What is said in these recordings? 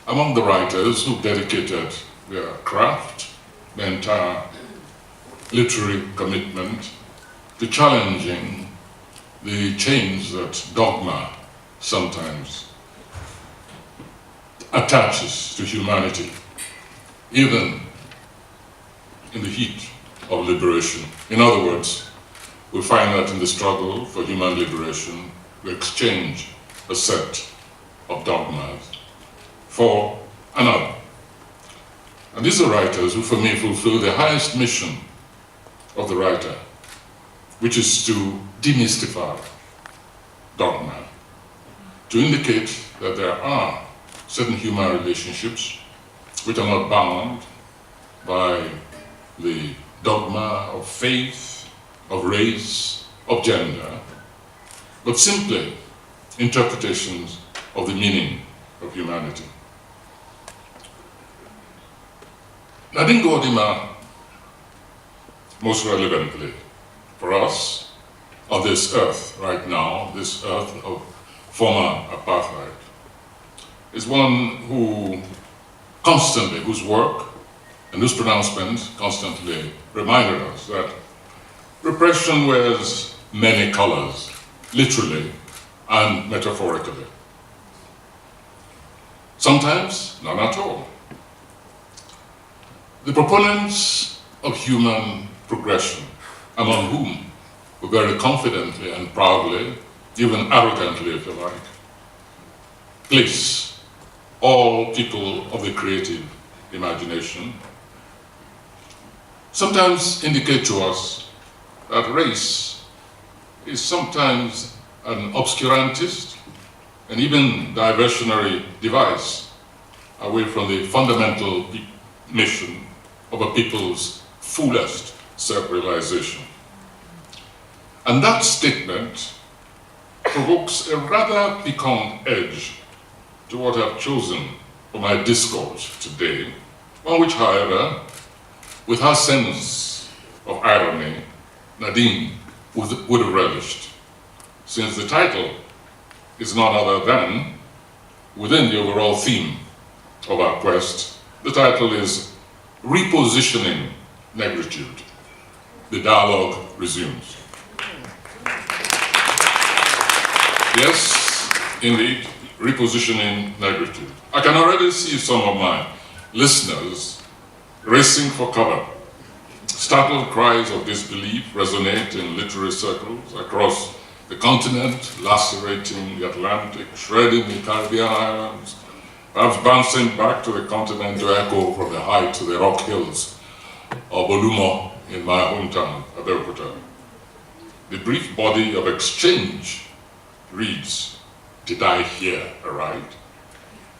among the writers who dedicated their craft, their entire literary commitment to challenging the chains that dogma sometimes attaches to humanity, even in the heat of liberation. In other words, we find that in the struggle for human liberation, we exchange a set of dogmas for another. And these are writers who, for me, fulfill the highest mission of the writer, which is to demystify dogma, to indicate that there are certain human relationships which are not bound by the dogma of faith, of race, of gender, but simply interpretations of the meaning of humanity. Nadine Gordimer, most relevantly for us, on this earth right now, this earth of former apartheid, is one who constantly, whose work and whose pronouncements constantly reminded us that repression wears many colors, literally and metaphorically. Sometimes none at all. The proponents of human progression, among whom we very confidently and proudly, even arrogantly if you like, place all people of the creative imagination, sometimes indicate to us that race is sometimes an obscurantist and even diversionary device away from the fundamental mission of a people's fullest self-realization. And that statement provokes a rather piquant edge to what I've chosen for my discourse today, on which, however, with her sense of irony, Nadine would have relished, since the title is none other than, within the overall theme of our quest, the title is Repositioning Negritude. The dialogue resumes. Yes, indeed, repositioning negritude. I can already see some of my listeners racing for cover. Startled cries of disbelief resonate in literary circles across the continent, lacerating the Atlantic, shredding the Caribbean islands, perhaps bouncing back to the continent to echo from the heights of the rock hills of Olumo in my hometown, Abeokuta. The brief body of exchange reads, "Did I hear aright?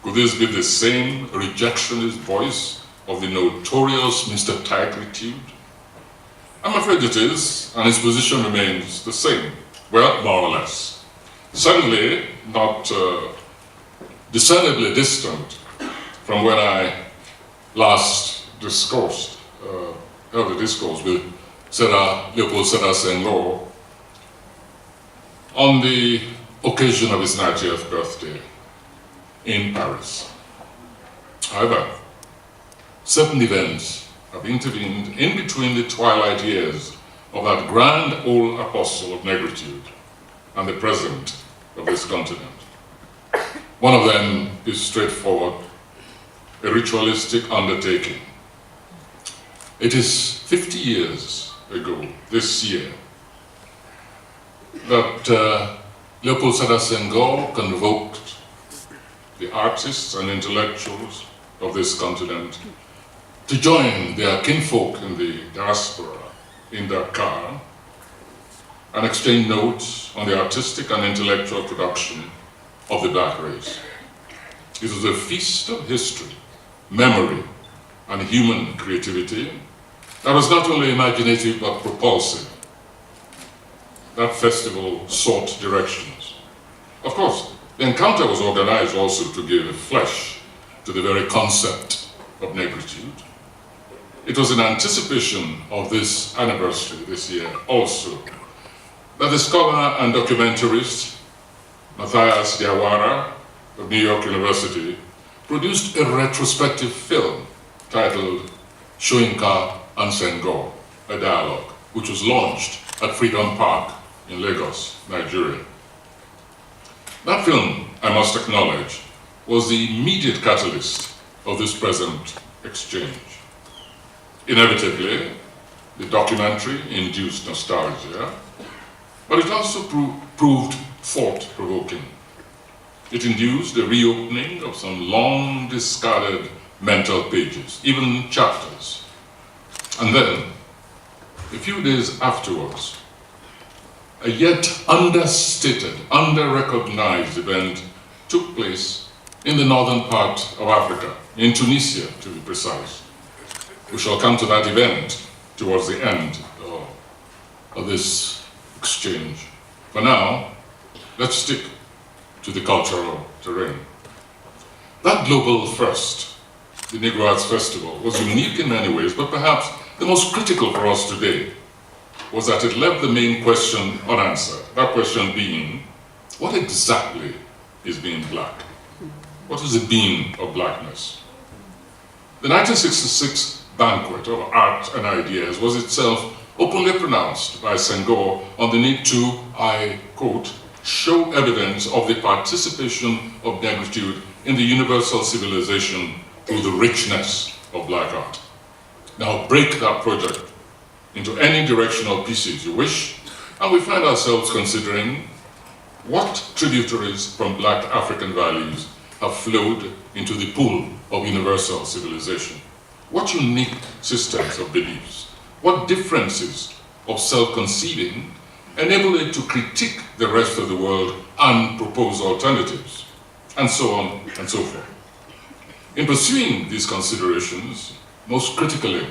Could this be the same rejectionist voice of the notorious Mr. Tigritude?" I'm afraid it is, and his position remains the same. Well, more or less. Certainly not discernibly distant from when I last held a discourse with Leopold Sédar Senghor on the occasion of his 90th birthday in Paris. However, certain events have intervened in between the twilight years of that grand old apostle of negritude and the present of this continent. One of them is straightforward, a ritualistic undertaking. It is 50 years ago, this year, that Leopold Sédar Senghor convoked the artists and intellectuals of this continent to join their kinfolk in the diaspora in Dakar and exchange notes on the artistic and intellectual production of the black race. It was a feast of history, memory, and human creativity that was not only imaginative but propulsive. That festival sought directions. Of course, the encounter was organized also to give flesh to the very concept of negritude. It was in anticipation of this anniversary this year also that the scholar and documentarist Matthias Diawara of New York University produced a retrospective film titled Soyinka and Senghor, a dialogue, which was launched at Freedom Park in Lagos, Nigeria. That film, I must acknowledge, was the immediate catalyst of this present exchange. Inevitably, the documentary induced nostalgia, but it also proved thought-provoking. It induced the reopening of some long-discarded mental pages, even chapters. And then, a few days afterwards, a yet understated, under-recognized event took place in the northern part of Africa, in Tunisia to be precise. We shall come to that event towards the end of this exchange. For now, let's stick to the cultural terrain. That global first, the Negro Arts Festival, was unique in many ways, but perhaps the most critical for us today was that it left the main question unanswered. That question being, what exactly is being black? What is the being of blackness? The 1966 banquet of art and ideas was itself openly pronounced by Senghor on the need to, I quote, show evidence of the participation of negritude in the universal civilization through the richness of black art. Now break that project into any directional pieces you wish, and we find ourselves considering what tributaries from black African values have flowed into the pool of universal civilization. What unique systems of beliefs, what differences of self-conceiving enable it to critique the rest of the world and propose alternatives, and so on and so forth. In pursuing these considerations, most critically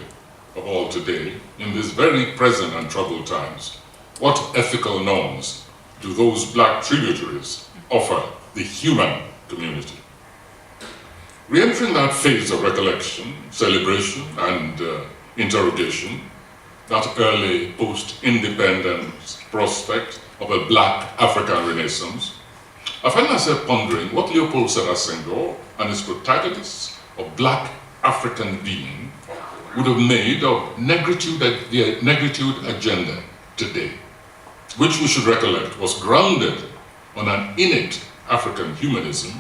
of all today, in these very present and troubled times, what ethical norms do those black tributaries offer the human community? Re-entering that phase of recollection, celebration, and interrogation, that early post-independence prospect of a black African Renaissance, I find myself pondering what Leopold Sédar Senghor and his protagonists of black African being would have made of negritude, the negritude agenda today, which we should recollect was grounded on an innate African humanism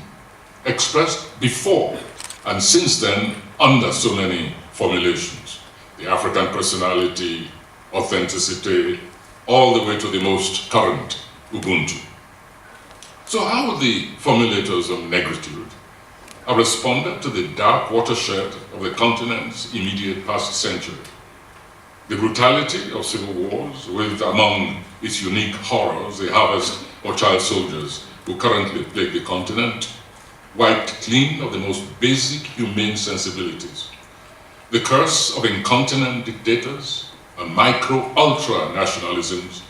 expressed before and since then under so many formulations. The African personality, authenticity, all the way to the most current Ubuntu. So how would the formulators of negritude have responded to the dark watershed of the continent's immediate past century? The brutality of civil wars, with among its unique horrors the harvest of child soldiers who currently plague the continent, wiped clean of the most basic humane sensibilities. The curse of incontinent dictators and micro-ultra nationalisms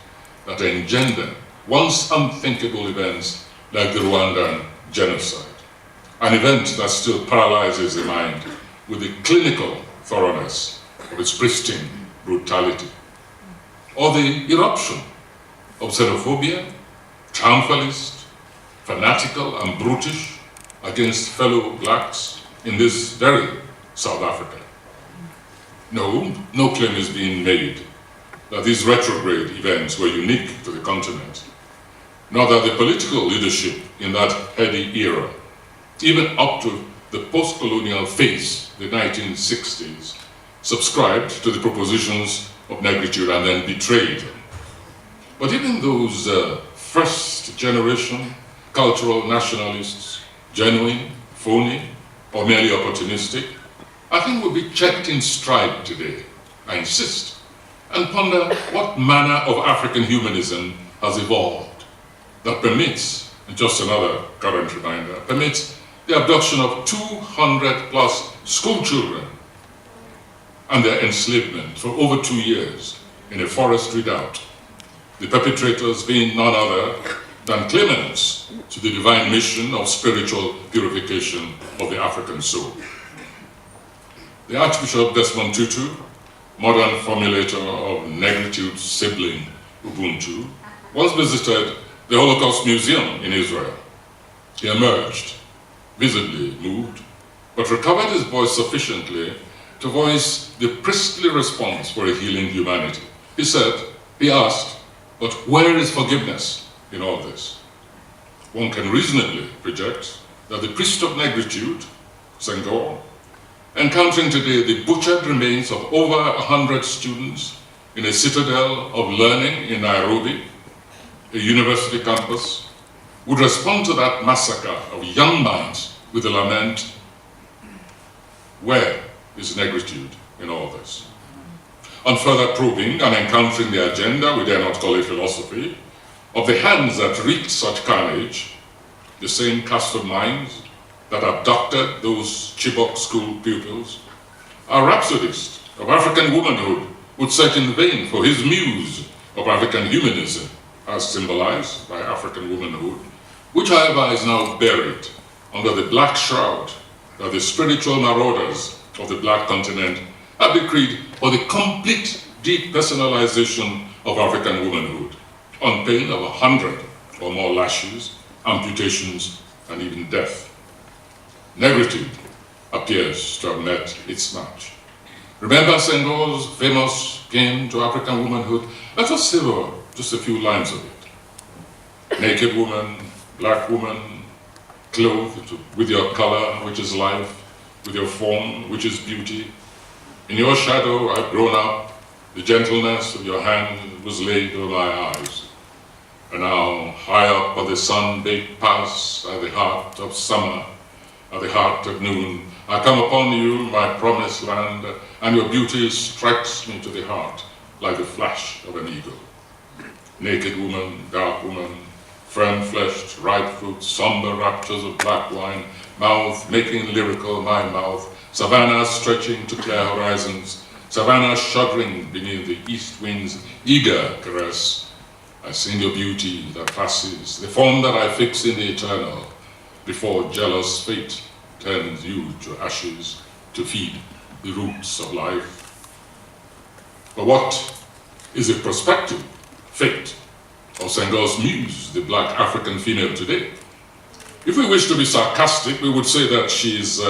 that engender once unthinkable events like the Rwandan genocide, an event that still paralyzes the mind with the clinical thoroughness of its pristine brutality. Or the eruption of xenophobia, triumphalist, fanatical and brutish against fellow blacks in this very South Africa. No claim is being made that these retrograde events were unique to the continent, nor that the political leadership in that heady era, even up to the post-colonial phase, the 1960s, subscribed to the propositions of negritude and then betrayed them. But even those first generation cultural nationalists, genuine, phony, or merely opportunistic, I think will be checked in stride today, I insist, and ponder what manner of African humanism has evolved that permits, and just another current reminder, permits the abduction of 200 plus school children and their enslavement for over 2 years in a forest redoubt, the perpetrators being none other than claimants to the divine mission of spiritual purification of the African soul. The Archbishop Desmond Tutu, modern formulator of negritude's sibling Ubuntu, once visited the Holocaust Museum in Israel. He emerged, visibly moved, but recovered his voice sufficiently to voice the priestly response for a healing humanity. He asked, but where is forgiveness in all this? One can reasonably project that the priest of negritude, Senghor, encountering today the butchered remains of over 100 students in a citadel of learning in Nairobi, a university campus, would respond to that massacre of young minds with the lament, where is negritude in all this? On further probing and encountering the agenda, we dare not call it philosophy, of the hands that wreaked such carnage, the same cast of minds that abducted those Chibok school pupils, our rhapsodist of African womanhood would search in vain for his muse of African humanism, as symbolized by African womanhood, which, however, is now buried under the black shroud that the spiritual marauders of the black continent have decreed for the complete depersonalization of African womanhood, on pain of 100 or more lashes, amputations, and even death. Negritude appears to have met its match. Remember Senghor's famous hymn to African womanhood? Let us savor just a few lines of it. Naked woman, black woman, clothed with your color, which is life, with your form, which is beauty. In your shadow I've grown up, the gentleness of your hand was laid over my eyes. And now, high up on the sun-baked pass at the heart of summer, at the heart of noon, I come upon you, my promised land, and your beauty strikes me to the heart like the flash of an eagle. Naked woman, dark woman, firm-fleshed, ripe fruit, somber raptures of black wine, mouth making lyrical my mouth, savannah stretching to clear horizons, savannah shuddering beneath the east wind's eager caress. I sing your beauty that passes, the form that I fix in the eternal, before jealous fate turns you to ashes to feed the roots of life. But what is the prospective fate of Senghor's muse, the black African female today? If we wish to be sarcastic, we would say that she is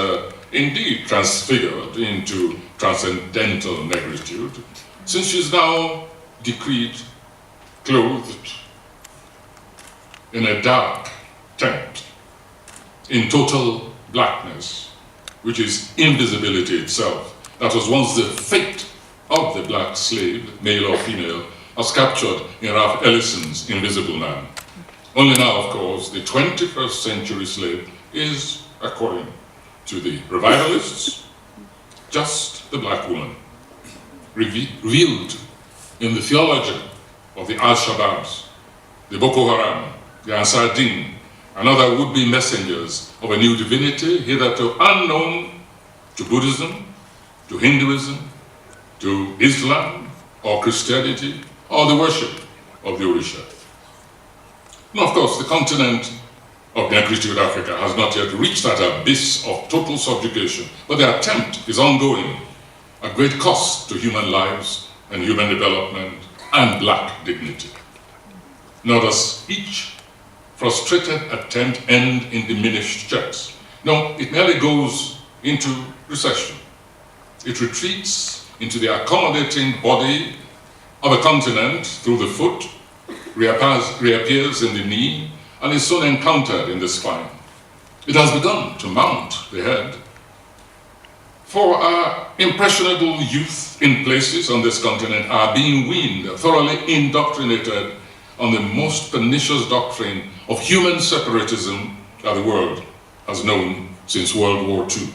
indeed transfigured into transcendental negritude, since she is now decreed clothed in a dark tent, in total blackness, which is invisibility itself. That was once the fate of the black slave, male or female, as captured in Ralph Ellison's Invisible Man. Only now, of course, the 21st century slave is, according to the revivalists, just the black woman, revealed in the theology of the Al-Shabaabs, the Boko Haram, the Ansar Din, and other would-be messengers of a new divinity hitherto unknown to Buddhism, to Hinduism, to Islam, or Christianity, or the worship of the Orisha. Now, of course, the continent of negritude Africa has not yet reached that abyss of total subjugation, but the attempt is ongoing at great cost to human lives and human development and black dignity. Nor does each frustrated attempt end in diminished checks. No, it merely goes into recession. It retreats into the accommodating body of a continent through the foot, reappears in the knee, and is soon encountered in the spine. It has begun to mount the head. For our impressionable youth in places on this continent are being weaned, thoroughly indoctrinated on the most pernicious doctrine of human separatism that the world has known since World War II.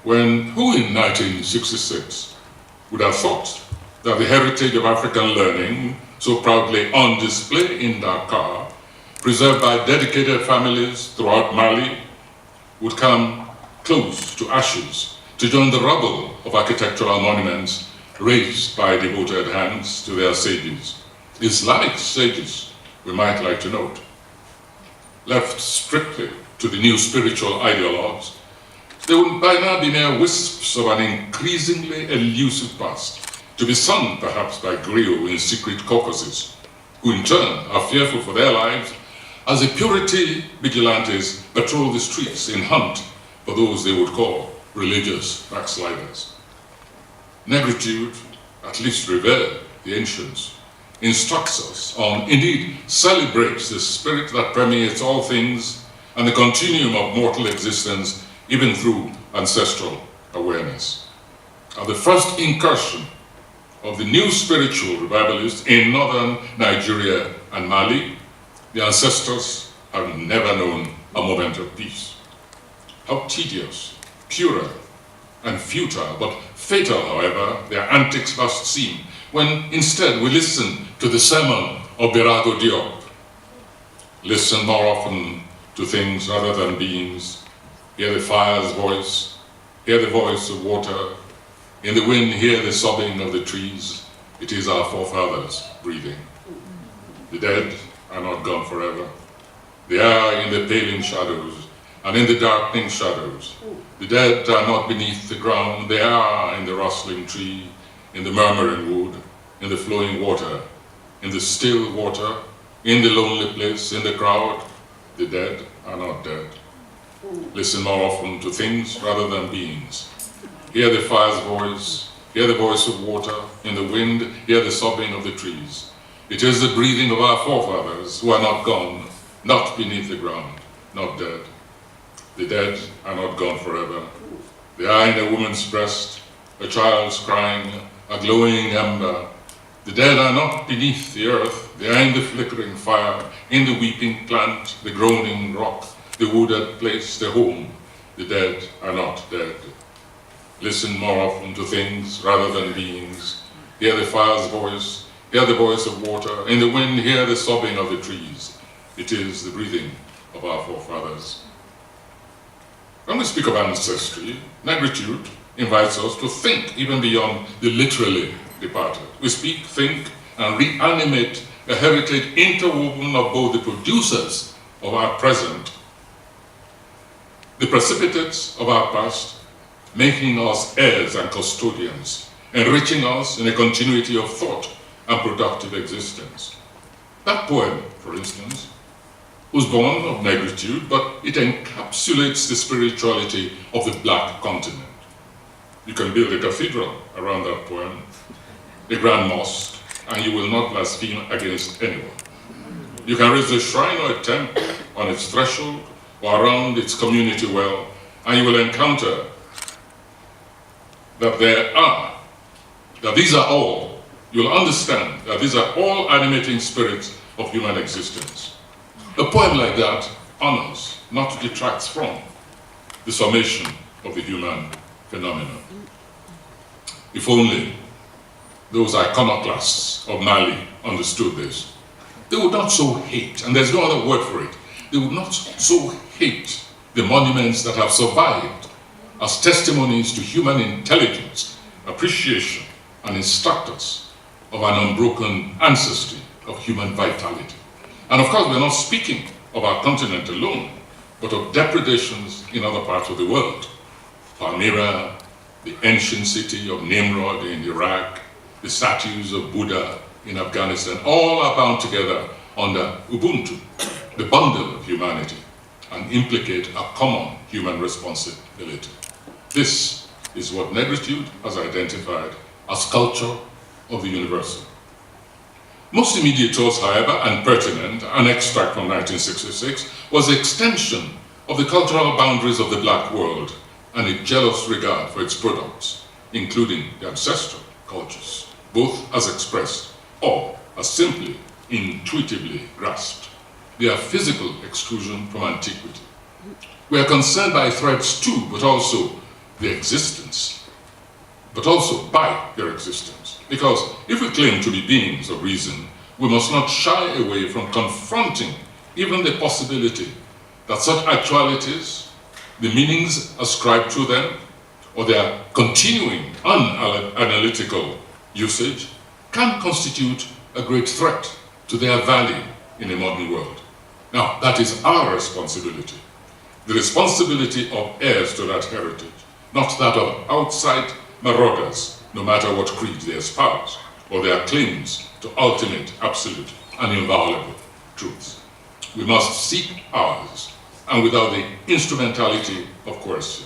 Who in 1966 would have thought that the heritage of African learning, so proudly on display in Dakar, preserved by dedicated families throughout Mali, would come close to ashes to join the rubble of architectural monuments raised by devoted hands to their sages, Islamic sages, we might like to note. Left strictly to the new spiritual ideologues, they would by now be mere wisps of an increasingly elusive past, to be sung perhaps by griots in secret caucuses, who in turn are fearful for their lives as the purity vigilantes patrol the streets in hunt for those they would call religious backsliders. Negritude, at least revere the ancients, instructs us on, indeed celebrates the spirit that permeates all things and the continuum of mortal existence, even through ancestral awareness. At the first incursion of the new spiritual revivalists in northern Nigeria and Mali, the ancestors have never known a moment of peace. How tedious, puerile, and futile, but fatal, however, their antics must seem, when instead we listen to the sermon of Birago Diop. Listen more often to things rather than beings. Hear the fire's voice, hear the voice of water. In the wind, hear the sobbing of the trees. It is our forefathers breathing. The dead are not gone forever. They are in the paling shadows and in the darkening shadows. The dead are not beneath the ground. They are in the rustling tree, in the murmuring wood, in the flowing water, in the still water, in the lonely place, in the crowd. The dead are not dead. Listen more often to things rather than beings. Hear the fire's voice, hear the voice of water, in the wind, hear the sobbing of the trees. It is the breathing of our forefathers who are not gone, not beneath the ground, not dead. The dead are not gone forever. They are in a woman's breast, a child's crying, a glowing ember. The dead are not beneath the earth. They are in the flickering fire, in the weeping plant, the groaning rock, the wooded place, the home. The dead are not dead. Listen more often to things rather than beings. Hear the fire's voice, hear the voice of water. In the wind, hear the sobbing of the trees. It is the breathing of our forefathers. When we speak of ancestry, negritude invites us to think even beyond the literally departed. We speak, think, and reanimate a heritage interwoven of both the producers of our present, the precipitates of our past, making us heirs and custodians, enriching us in a continuity of thought and productive existence. That poem, for instance, was born of negritude, but it encapsulates the spirituality of the Black continent. You can build a cathedral around that poem, a grand mosque, and you will not blaspheme against anyone. You can raise a shrine or a temple on its threshold or around its community well, and you will encounter that you'll understand that these are all animating spirits of human existence. A poem like that honors, not detracts from, the summation of the human phenomenon. If only those iconoclasts of Mali understood this, they would not so hate, and there's no other word for it, they would not so hate the monuments that have survived as testimonies to human intelligence, appreciation, and instructors of an unbroken ancestry of human vitality. And of course, we're not speaking of our continent alone, but of depredations in other parts of the world. Palmyra, the ancient city of Nimrod in Iraq, the statues of Buddha in Afghanistan, all are bound together under Ubuntu, the bundle of humanity, and implicate a common human responsibility. This is what negritude has identified as culture of the universal. Most immediate to us, however, and pertinent, an extract from 1966, was the extension of the cultural boundaries of the Black world and a jealous regard for its products, including the ancestral cultures, both as expressed or as simply intuitively grasped. Their physical exclusion from antiquity. We are concerned by threats too, but also their existence, but also by their existence. Because if we claim to be beings of reason, we must not shy away from confronting even the possibility that such actualities, the meanings ascribed to them, or their continuing unanalytical usage, can constitute a great threat to their value in a modern world. Now, that is our responsibility, the responsibility of heirs to that heritage, not that of outside marauders, no matter what creed they espouse, or their claims to ultimate, absolute, and inviolable truths. We must seek ours and without the instrumentality of coercion.